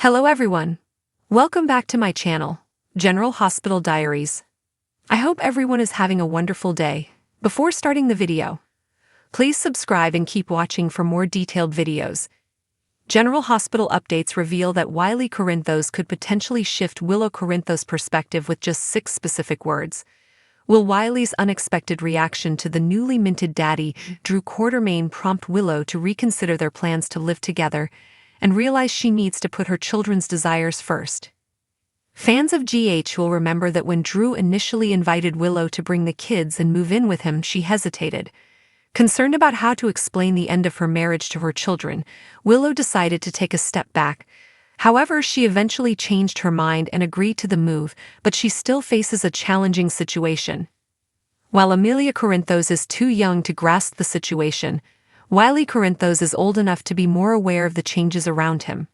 Hello everyone. Welcome back to my channel, General Hospital Diaries. I hope everyone is having a wonderful day. Before starting the video, please subscribe and keep watching for more detailed videos. General Hospital updates reveal that Wiley Corinthos could potentially shift Willow Corinthos' perspective with just 6 specific words. Will Wiley's unexpected reaction to the newly minted daddy, Drew Quartermain, prompt Willow to reconsider their plans to live together and realize she needs to put her children's desires first? Fans of GH will remember that when Drew initially invited Willow to bring the kids and move in with him, she hesitated. Concerned about how to explain the end of her marriage to her children, Willow decided to take a step back. However, she eventually changed her mind and agreed to the move, but she still faces a challenging situation. While Amelia Corinthos is too young to grasp the situation, Wiley Corinthos is old enough to be more aware of the changes around him.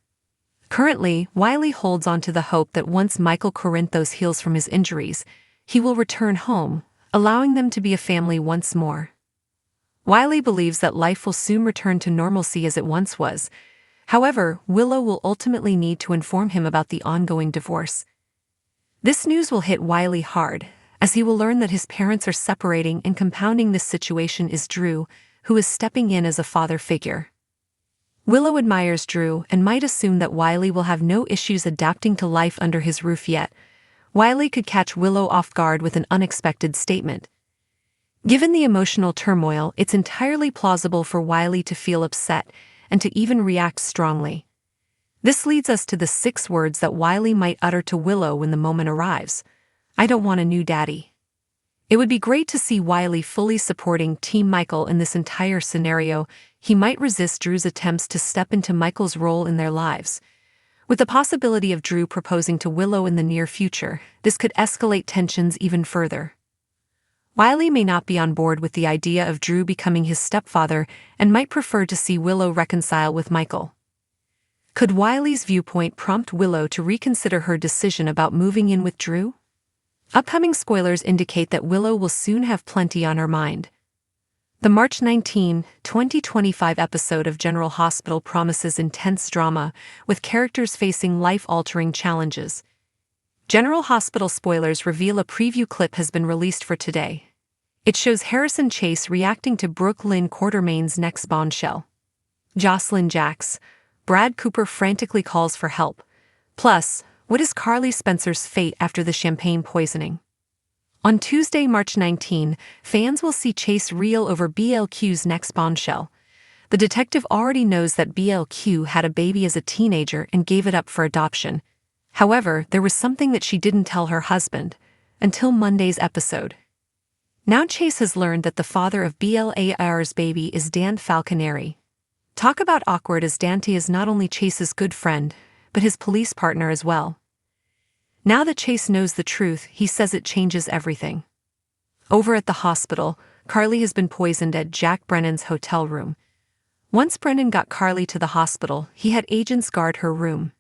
Currently, Wiley holds on to the hope that once Michael Corinthos heals from his injuries, he will return home, allowing them to be a family once more. Wiley believes that life will soon return to normalcy as it once was. However, Willow will ultimately need to inform him about the ongoing divorce. This news will hit Wiley hard, as he will learn that his parents are separating, and compounding this situation is Drew, who is stepping in as a father figure. Willow admires Drew and might assume that Wiley will have no issues adapting to life under his roof yet. Wiley could catch Willow off guard with an unexpected statement. Given the emotional turmoil, it's entirely plausible for Wiley to feel upset and to even react strongly. This leads us to the 6 words that Wiley might utter to Willow when the moment arrives. I don't want a new daddy. It would be great to see Wiley fully supporting Team Michael in this entire scenario. He might resist Drew's attempts to step into Michael's role in their lives. With the possibility of Drew proposing to Willow in the near future, this could escalate tensions even further. Wiley may not be on board with the idea of Drew becoming his stepfather and might prefer to see Willow reconcile with Michael. Could Wiley's viewpoint prompt Willow to reconsider her decision about moving in with Drew? Upcoming spoilers indicate that Willow will soon have plenty on her mind. The March 19, 2025 episode of General Hospital promises intense drama, with characters facing life-altering challenges. General Hospital spoilers reveal a preview clip has been released for today. It shows Harrison Chase reacting to Brooklyn Quartermain's next bombshell. Jocelyn Jacks. Brad Cooper frantically calls for help. Plus, what is Carly Spencer's fate after the champagne poisoning? On Tuesday, March 19, fans will see Chase reel over BLQ's next bombshell. The detective already knows that BLQ had a baby as a teenager and gave it up for adoption. However, there was something that she didn't tell her husband until Monday's episode. Now Chase has learned that the father of BLAR's baby is Dan Falconeri. Talk about awkward, as Dante is not only Chase's good friend, but his police partner as well. Now that Chase knows the truth, he says it changes everything. Over at the hospital, Carly has been poisoned at Jack Brennan's hotel room. Once Brennan got Carly to the hospital, he had agents guard her room.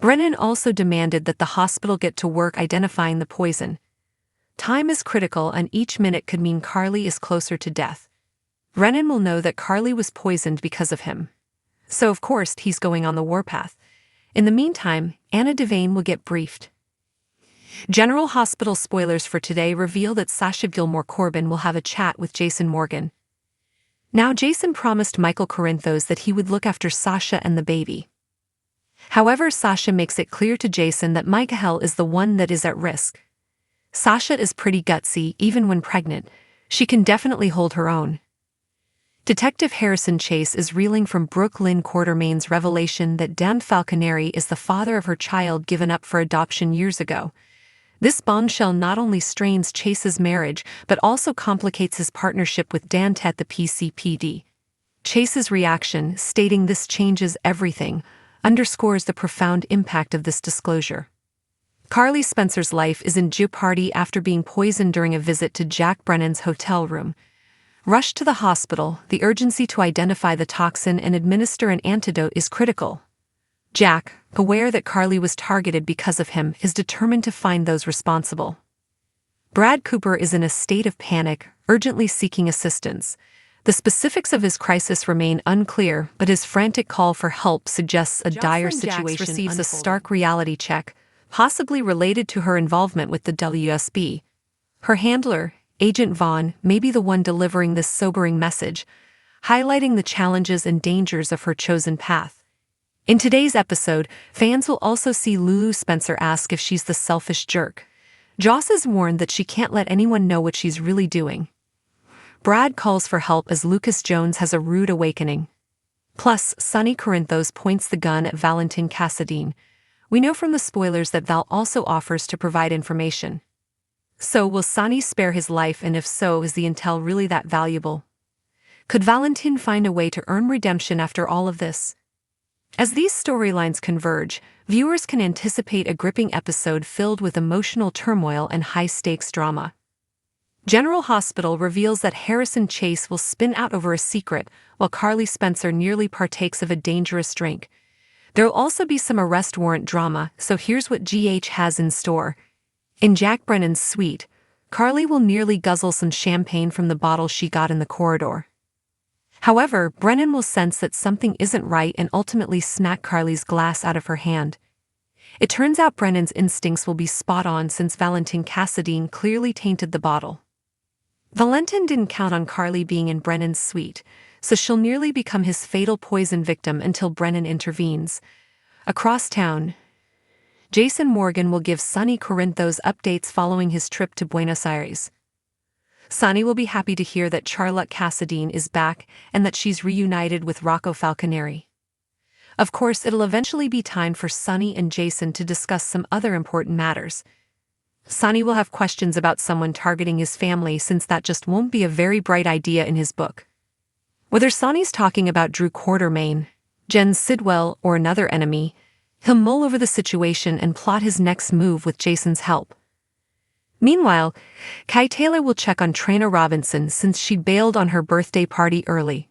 Brennan also demanded that the hospital get to work identifying the poison. Time is critical, and each minute could mean Carly is closer to death. Brennan will know that Carly was poisoned because of him. So of course he's going on the warpath. In the meantime, Anna Devane will get briefed. General Hospital spoilers for today reveal that Sasha Gilmore Corbin will have a chat with Jason Morgan. Now Jason promised Michael Corinthos that he would look after Sasha and the baby. However, Sasha makes it clear to Jason that Michael is the one that is at risk. Sasha is pretty gutsy. Even when pregnant, she can definitely hold her own. Detective Harrison Chase is reeling from Brooklyn Quartermain's revelation that Dan Falconeri is the father of her child given up for adoption years ago. This bombshell not only strains Chase's marriage but also complicates his partnership with Dan at the PCPD. Chase's reaction, stating this changes everything, underscores the profound impact of this disclosure. Carly Spencer's life is in jeopardy after being poisoned during a visit to Jack Brennan's hotel room. Rushed to the hospital, the urgency to identify the toxin and administer an antidote is critical. Jack, aware that Carly was targeted because of him, is determined to find those responsible. Brad Cooper is in a state of panic, urgently seeking assistance. The specifics of his crisis remain unclear, but his frantic call for help suggests a dire situation receives a stark reality check, possibly related to her involvement with the WSB. Her handler, Agent Vaughn, may be the one delivering this sobering message, highlighting the challenges and dangers of her chosen path. In today's episode, fans will also see Lulu Spencer ask if she's the selfish jerk. Joss is warned that she can't let anyone know what she's really doing. Brad calls for help as Lucas Jones has a rude awakening. Plus, Sonny Corinthos points the gun at Valentin Cassadine. We know from the spoilers that Val also offers to provide information. So, will Sonny spare his life, and if so, is the intel really that valuable? Could Valentin find a way to earn redemption after all of this? As these storylines converge, viewers can anticipate a gripping episode filled with emotional turmoil and high-stakes drama. General Hospital reveals that Harrison Chase will spin out over a secret, while Carly Spencer nearly partakes of a dangerous drink. There'll also be some arrest warrant drama, so here's what GH has in store. In Jack Brennan's suite, Carly will nearly guzzle some champagne from the bottle she got in the corridor. However, Brennan will sense that something isn't right and ultimately smack Carly's glass out of her hand. It turns out Brennan's instincts will be spot on since Valentin Cassadine clearly tainted the bottle. Valentin didn't count on Carly being in Brennan's suite, so she'll nearly become his fatal poison victim until Brennan intervenes. Across town, Jason Morgan will give Sonny Corinthos updates following his trip to Buenos Aires. Sonny will be happy to hear that Charlotte Cassadine is back and that she's reunited with Rocco Falconeri. Of course, it'll eventually be time for Sonny and Jason to discuss some other important matters. Sonny will have questions about someone targeting his family since that just won't be a very bright idea in his book. Whether Sonny's talking about Drew Quartermain, Jen Sidwell, or another enemy, he'll mull over the situation and plot his next move with Jason's help. Meanwhile, Kai Taylor will check on Trina Robinson since she bailed on her birthday party early.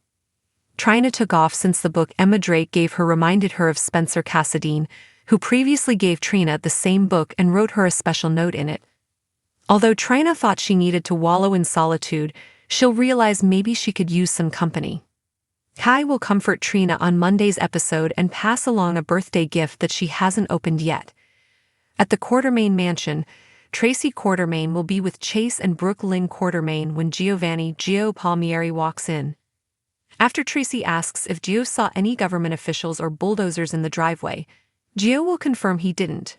Trina took off since the book Emma Drake gave her reminded her of Spencer Cassadine, who previously gave Trina the same book and wrote her a special note in it. Although Trina thought she needed to wallow in solitude, she'll realize maybe she could use some company. Kai will comfort Trina on Monday's episode and pass along a birthday gift that she hasn't opened yet. At the Quartermain mansion, Tracy Quartermain will be with Chase and Brooke Lynn Quartermain when Giovanni Gio Palmieri walks in. After Tracy asks if Gio saw any government officials or bulldozers in the driveway, Gio will confirm he didn't.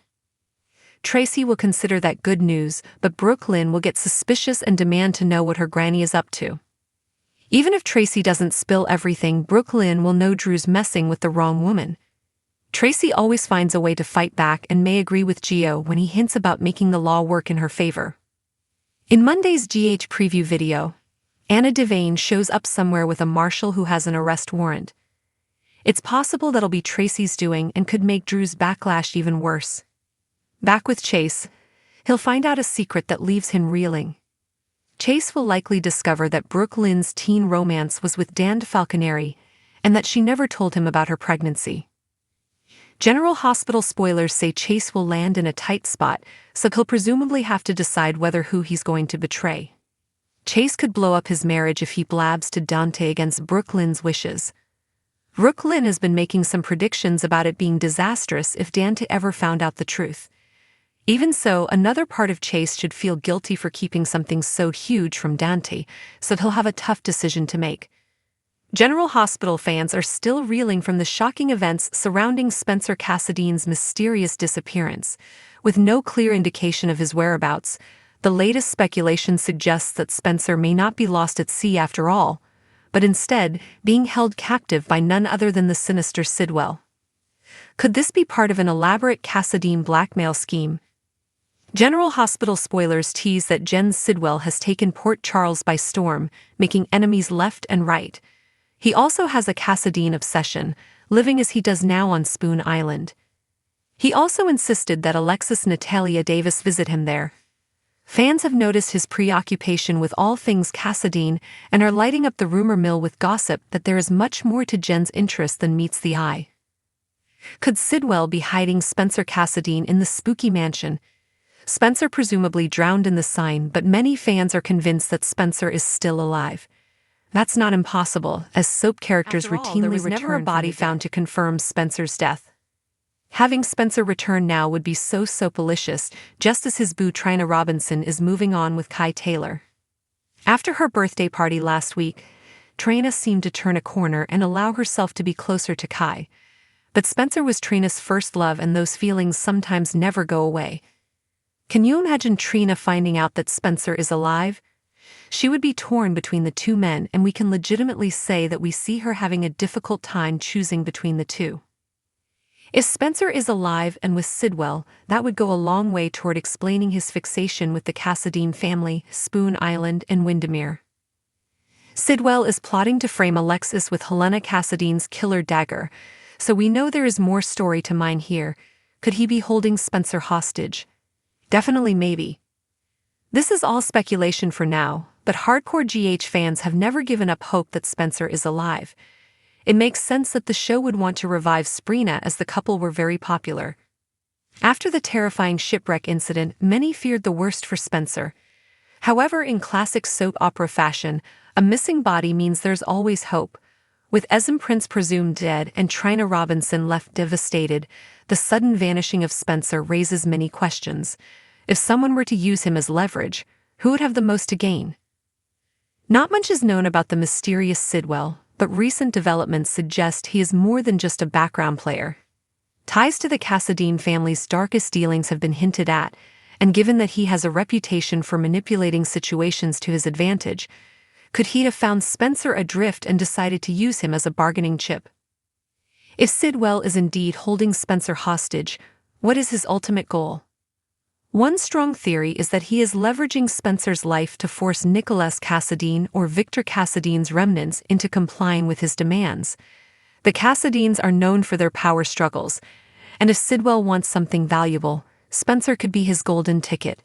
Tracy will consider that good news, but Brooke Lynn will get suspicious and demand to know what her granny is up to. Even if Tracy doesn't spill everything, Brooke Lynn will know Drew's messing with the wrong woman. Tracy always finds a way to fight back and may agree with Gio when he hints about making the law work in her favor. In Monday's GH preview video, Anna Devane shows up somewhere with a marshal who has an arrest warrant. It's possible that'll be Tracy's doing and could make Drew's backlash even worse. Back with Chase, he'll find out a secret that leaves him reeling. Chase will likely discover that Brooke Lynn's teen romance was with Dan Falconeri and that she never told him about her pregnancy. General Hospital spoilers say Chase will land in a tight spot, so he'll presumably have to decide who he's going to betray. Chase could blow up his marriage if he blabs to Dante against Brooke Lynn's wishes. Brooke Lynn has been making some predictions about it being disastrous if Dante ever found out the truth. Even so, another part of Chase should feel guilty for keeping something so huge from Dante, so he'll have a tough decision to make. General Hospital fans are still reeling from the shocking events surrounding Spencer Cassadine's mysterious disappearance. With no clear indication of his whereabouts, the latest speculation suggests that Spencer may not be lost at sea after all, but instead being held captive by none other than the sinister Sidwell. Could this be part of an elaborate Cassadine blackmail scheme? General Hospital spoilers tease that Jen Sidwell has taken Port Charles by storm, making enemies left and right. He also has a Cassadine obsession, living as he does now on Spoon Island. He also insisted that Alexis Natalia Davis visit him there. Fans have noticed his preoccupation with all things Cassadine and are lighting up the rumor mill with gossip that there is much more to Jen's interest than meets the eye. Could Sidwell be hiding Spencer Cassadine in the spooky mansion? Spencer presumably drowned in the Seine, but many fans are convinced that Spencer is still alive. That's not impossible, as soap characters After all, routinely there was return never a body from the found to confirm Spencer's death. Having Spencer return now would be so soapalicious, just as his boo Trina Robinson is moving on with Kai Taylor. After her birthday party last week, Trina seemed to turn a corner and allow herself to be closer to Kai. But Spencer was Trina's first love, and those feelings sometimes never go away. Can you imagine Trina finding out that Spencer is alive? She would be torn between the two men, and we can legitimately say that we see her having a difficult time choosing between the two. If Spencer is alive and with Sidwell, that would go a long way toward explaining his fixation with the Cassadine family, Spoon Island, and Windermere. Sidwell is plotting to frame Alexis with Helena Cassadine's killer dagger, so we know there is more story to mine here. Could he be holding Spencer hostage? Definitely maybe. This is all speculation for now, but hardcore GH fans have never given up hope that Spencer is alive. It makes sense that the show would want to revive Sprina, as the couple were very popular. After the terrifying shipwreck incident, many feared the worst for Spencer. However, in classic soap opera fashion, a missing body means there's always hope. With Esm Prince presumed dead and Trina Robinson left devastated, the sudden vanishing of Spencer raises many questions. If someone were to use him as leverage, who would have the most to gain? Not much is known about the mysterious Sidwell, but recent developments suggest he is more than just a background player. Ties to the Cassadine family's darkest dealings have been hinted at, and given that he has a reputation for manipulating situations to his advantage, could he have found Spencer adrift and decided to use him as a bargaining chip? If Sidwell is indeed holding Spencer hostage, what is his ultimate goal? One strong theory is that he is leveraging Spencer's life to force Nicholas Cassadine or Victor Cassadine's remnants into complying with his demands. The Cassadines are known for their power struggles, and if Sidwell wants something valuable, Spencer could be his golden ticket.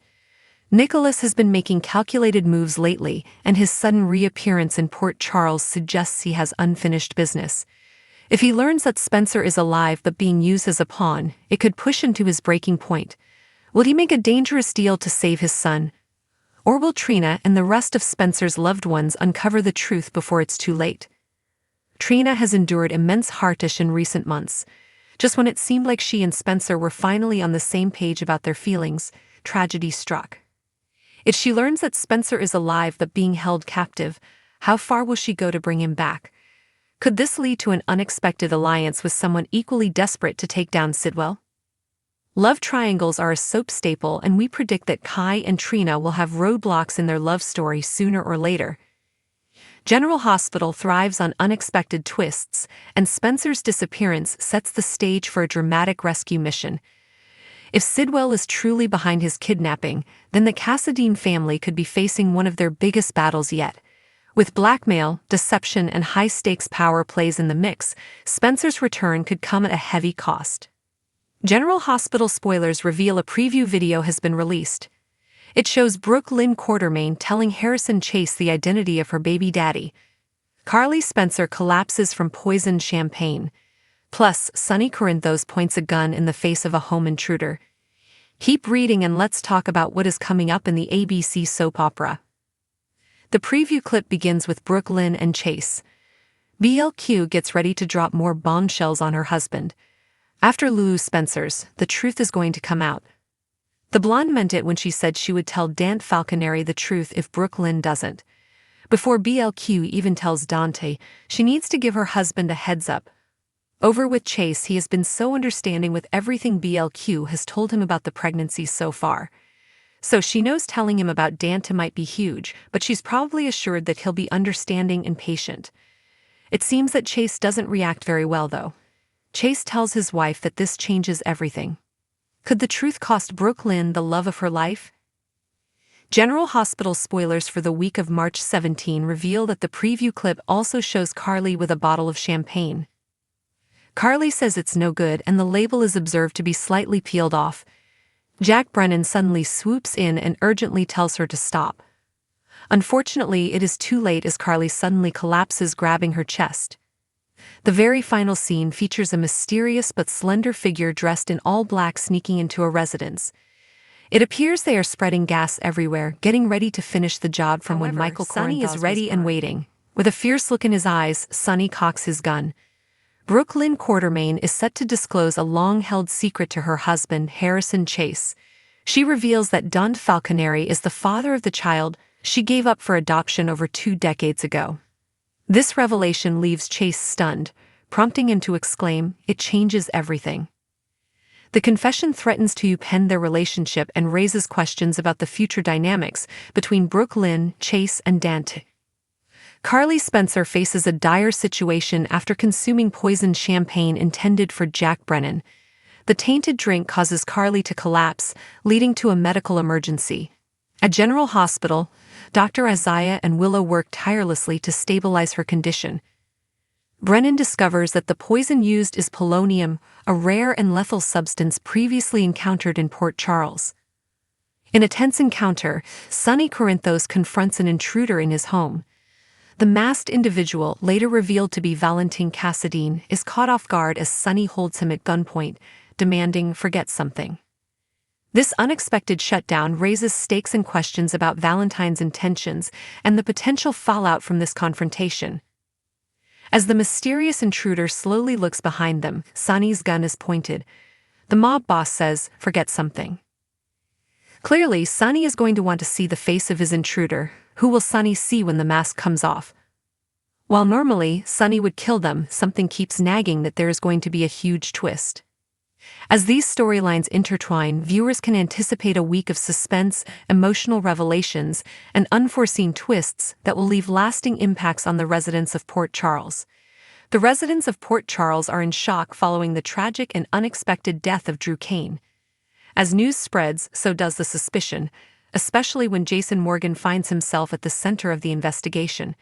Nicholas has been making calculated moves lately, and his sudden reappearance in Port Charles suggests he has unfinished business. If he learns that Spencer is alive but being used as a pawn, it could push him to his breaking point. Will he make a dangerous deal to save his son? Or will Trina and the rest of Spencer's loved ones uncover the truth before it's too late? Trina has endured immense heartache in recent months. Just when it seemed like she and Spencer were finally on the same page about their feelings, tragedy struck. If she learns that Spencer is alive but being held captive, how far will she go to bring him back? Could this lead to an unexpected alliance with someone equally desperate to take down Sidwell? Love triangles are a soap staple, and we predict that Kai and Trina will have roadblocks in their love story sooner or later. General Hospital thrives on unexpected twists, and Spencer's disappearance sets the stage for a dramatic rescue mission. If Sidwell is truly behind his kidnapping, then the Cassadine family could be facing one of their biggest battles yet. With blackmail, deception, and high-stakes power plays in the mix, Spencer's return could come at a heavy cost. General Hospital spoilers reveal a preview video has been released. It shows Brooke Lynn Quartermain telling Harrison Chase the identity of her baby daddy. Carly Spencer collapses from poisoned champagne. Plus, Sonny Corinthos points a gun in the face of a home intruder. Keep reading and let's talk about what is coming up in the ABC soap opera. The preview clip begins with Brooke Lynn and Chase. BLQ gets ready to drop more bombshells on her husband. After Lulu Spencer's, the truth is going to come out. The blonde meant it when she said she would tell Dante Falconeri the truth if Brooke Lynn doesn't. Before BLQ even tells Dante, she needs to give her husband a heads up. Over with Chase, he has been so understanding with everything BLQ has told him about the pregnancy so far. So she knows telling him about Dante might be huge, but she's probably assured that he'll be understanding and patient. It seems that Chase doesn't react very well though. Chase tells his wife that this changes everything. Could the truth cost Brooke Lynn the love of her life? General Hospital spoilers for the week of March 17 reveal that the preview clip also shows Carly with a bottle of champagne. Carly says it's no good and the label is observed to be slightly peeled off. Jack Brennan suddenly swoops in and urgently tells her to stop. Unfortunately, it is too late as Carly suddenly collapses, grabbing her chest. The very final scene features a mysterious but slender figure dressed in all black sneaking into a residence. It appears they are spreading gas everywhere, getting ready to finish the job from when Michael Sonny is ready and waiting. With a fierce look in his eyes, Sonny cocks his gun. Brooklyn Quartermain is set to disclose a long-held secret to her husband, Harrison Chase. She reveals that Don Falconeri is the father of the child she gave up for adoption over 2 decades ago. This revelation leaves Chase stunned, prompting him to exclaim, "It changes everything." The confession threatens to upend their relationship and raises questions about the future dynamics between Brooklyn, Chase, and Dante. Carly Spencer faces a dire situation after consuming poisoned champagne intended for Jack Brennan. The tainted drink causes Carly to collapse, leading to a medical emergency. At General Hospital, Dr. Isaiah and Willow work tirelessly to stabilize her condition. Brennan discovers that the poison used is polonium, a rare and lethal substance previously encountered in Port Charles. In a tense encounter, Sonny Corinthos confronts an intruder in his home. The masked individual, later revealed to be Valentin Cassadine, is caught off guard as Sonny holds him at gunpoint, demanding "forget something." This unexpected shutdown raises stakes and questions about Valentine's intentions and the potential fallout from this confrontation. As the mysterious intruder slowly looks behind them, Sonny's gun is pointed. The mob boss says, "Forget something." Clearly, Sonny is going to want to see the face of his intruder. Who will Sonny see when the mask comes off? While normally, Sonny would kill them, something keeps nagging that there is going to be a huge twist. As these storylines intertwine, viewers can anticipate a week of suspense, emotional revelations, and unforeseen twists that will leave lasting impacts on the residents of Port Charles. The residents of Port Charles are in shock following the tragic and unexpected death of Drew Cain. As news spreads, so does the suspicion, especially when Jason Morgan finds himself at the center of the investigation.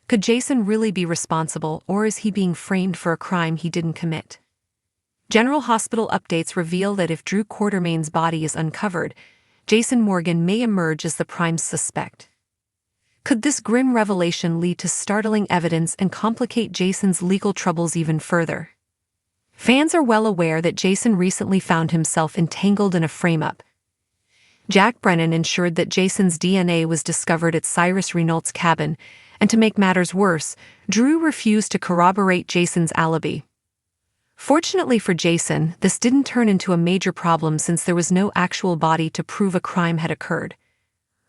Could Jason really be responsible, or is he being framed for a crime he didn't commit? General Hospital updates reveal that if Drew Quartermain's body is uncovered, Jason Morgan may emerge as the prime suspect. Could this grim revelation lead to startling evidence and complicate Jason's legal troubles even further? Fans are well aware that Jason recently found himself entangled in a frame-up. Jack Brennan ensured that Jason's DNA was discovered at Cyrus Renault's cabin, and to make matters worse, Drew refused to corroborate Jason's alibi. Fortunately for Jason, this didn't turn into a major problem since there was no actual body to prove a crime had occurred.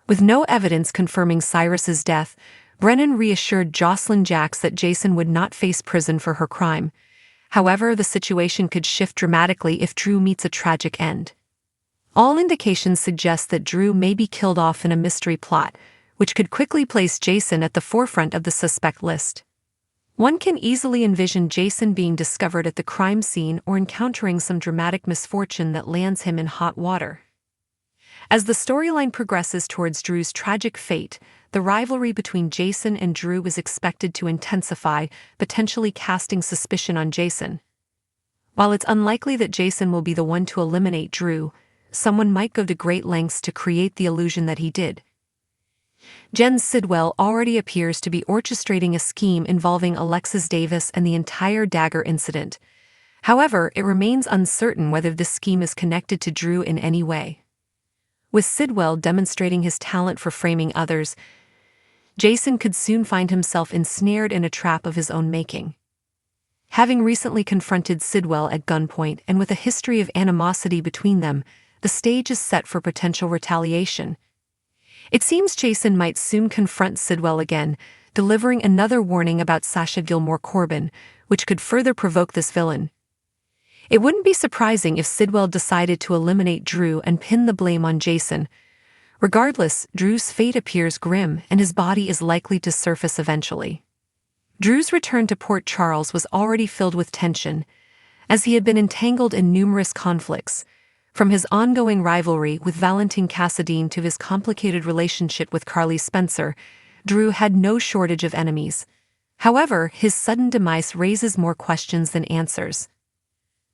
With no evidence confirming Cyrus's death, Brennan reassured Jocelyn Jacks that Jason would not face prison for her crime. However, the situation could shift dramatically if Drew meets a tragic end. All indications suggest that Drew may be killed off in a mystery plot, which could quickly place Jason at the forefront of the suspect list. One can easily envision Jason being discovered at the crime scene or encountering some dramatic misfortune that lands him in hot water. As the storyline progresses towards Drew's tragic fate, the rivalry between Jason and Drew is expected to intensify, potentially casting suspicion on Jason. While it's unlikely that Jason will be the one to eliminate Drew, someone might go to great lengths to create the illusion that he did. Jen Sidwell already appears to be orchestrating a scheme involving Alexis Davis and the entire dagger incident. However, it remains uncertain whether this scheme is connected to Drew in any way. With Sidwell demonstrating his talent for framing others, Jason could soon find himself ensnared in a trap of his own making. Having recently confronted Sidwell at gunpoint and with a history of animosity between them, the stage is set for potential retaliation. It seems Jason might soon confront Sidwell again, delivering another warning about Sasha Gilmore Corbin, which could further provoke this villain. It wouldn't be surprising if Sidwell decided to eliminate Drew and pin the blame on Jason. Regardless, Drew's fate appears grim and his body is likely to surface eventually. Drew's return to Port Charles was already filled with tension, as he had been entangled in numerous conflicts. From his ongoing rivalry with Valentin Cassadine to his complicated relationship with Carly Spencer, Drew had no shortage of enemies. However, his sudden demise raises more questions than answers.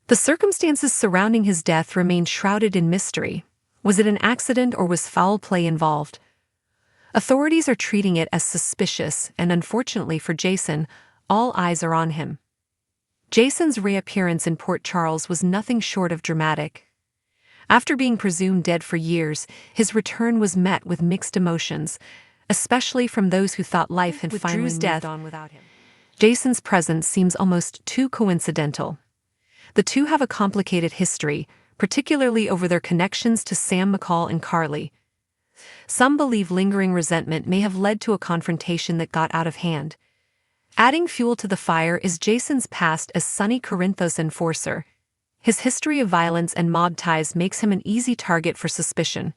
The circumstances surrounding his death remain shrouded in mystery. Was it an accident or was foul play involved? Authorities are treating it as suspicious, and unfortunately for Jason, all eyes are on him. Jason's reappearance in Port Charles was nothing short of dramatic. After being presumed dead for years, his return was met with mixed emotions. especially from those who thought life had finally moved on without him. Jason's presence seems almost too coincidental. The two have a complicated history, particularly over their connections to Sam McCall and Carly. Some believe lingering resentment may have led to a confrontation that got out of hand. Adding fuel to the fire is Jason's past as Sonny Corinthos' enforcer. His history of violence and mob ties makes him an easy target for suspicion.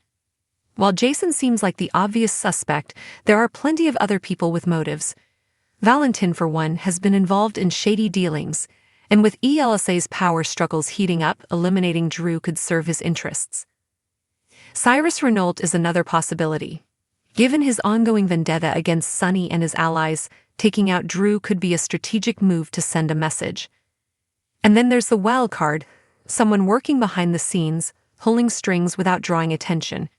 While Jason seems like the obvious suspect, there are plenty of other people with motives. Valentin, for one, has been involved in shady dealings, and with ELSA's power struggles heating up, eliminating Drew could serve his interests. Cyrus Renault is another possibility. Given his ongoing vendetta against Sonny and his allies, taking out Drew could be a strategic move to send a message. And then there's the wild card, someone working behind the scenes, pulling strings without drawing attention.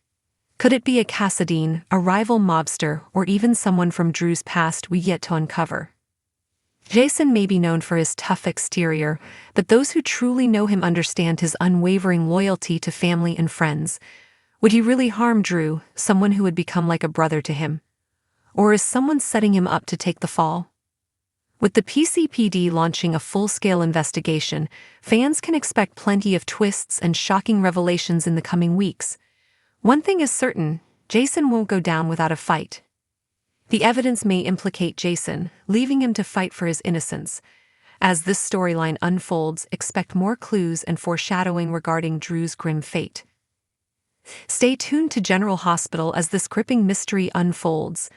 Could it be a Cassadine, a rival mobster, or even someone from Drew's past we yet to uncover? Jason may be known for his tough exterior, but those who truly know him understand his unwavering loyalty to family and friends. Would he really harm Drew, someone who would become like a brother to him? Or is someone setting him up to take the fall? With the PCPD launching a full-scale investigation, fans can expect plenty of twists and shocking revelations in the coming weeks. One thing is certain, Jason won't go down without a fight. The evidence may implicate Jason, leaving him to fight for his innocence. As this storyline unfolds, expect more clues and foreshadowing regarding Drew's grim fate. Stay tuned to General Hospital as this gripping mystery unfolds.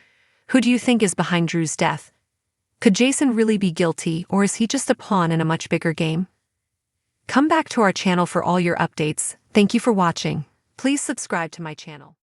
Who do you think is behind Drew's death? Could Jason really be guilty, or is he just a pawn in a much bigger game? Come back to our channel for all your updates. Thank you for watching. Please subscribe to my channel.